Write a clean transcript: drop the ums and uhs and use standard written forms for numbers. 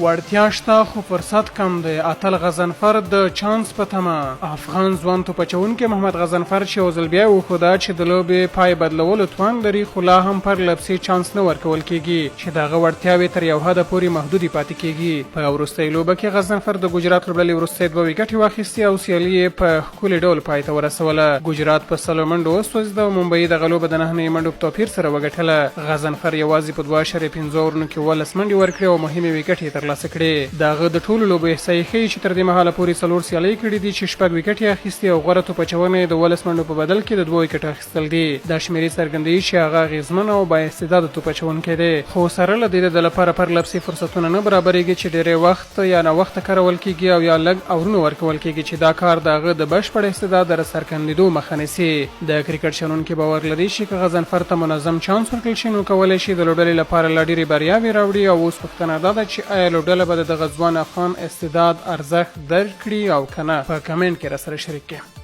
وړتیا شته خو فرصت کم دی. اتل غضنفر د چانس په تمه. افغان ځوان توپ اچوونکی محمد غضنفر چې یو ځل بیا وښوده چې د لوبې پای بدلولو توان لري، خو لا هم پر لپسې چانس نه ورکول کیږي چې دغه وړتیاوې تر یو حده پورې محدودې پاتې کیږي. په وروستۍ لوبه کې غضنفر د ګجرات لوبډلې وروستۍ 2 ویکټې واخیستې او سیالي یې په ښکلي ډول پای ته ورسوله. ګجرات په 100 منډو وسوځېده او ممبئی دغه لوبه د 9 منډو په توپیر سره وګټله. غضنفر یوازې په 2.5 اورونو کې 12 منډې ورکړې او مهمې ویکټې یې ترلاسه کړې. دغه د ټولو لوبو احصایې ښیي چې تر دې مهاله پورې 4 سیالۍ کړي دي چې 6 ویکټې اخیستې او غوره توپ اچونه یې د 12 منډو په بدل کې د 2 ویکټ اخیستل دي. دا شمیرې څرګندوي چې هغه اغېزمن او با استعداده توپ اچوونکی دی، خو سره له دې د لپاره پر لپسې فرصتونه نه برابرېږي چې ډېری وخت یا ناوخته کارول کیږي او یا لږ اورونه ورکول کیږي چې دا کار د هغه د بشپړ استعداد د راڅرګندېدو مخه نیسي. د کرکټ شنونکي باور لري چې که غضنفر ته منظم چانس ورکړل شي نو کولی شي د لوبډلې لپاره لا ډېرې بریاوې راوړي. او اوس پوښتنه دا ده چې آیا لوبډله به د دغه ځوان افغان استعداد ارزښت درکړي او که نه؟ په کمنټ کې راسره شریک کړئ.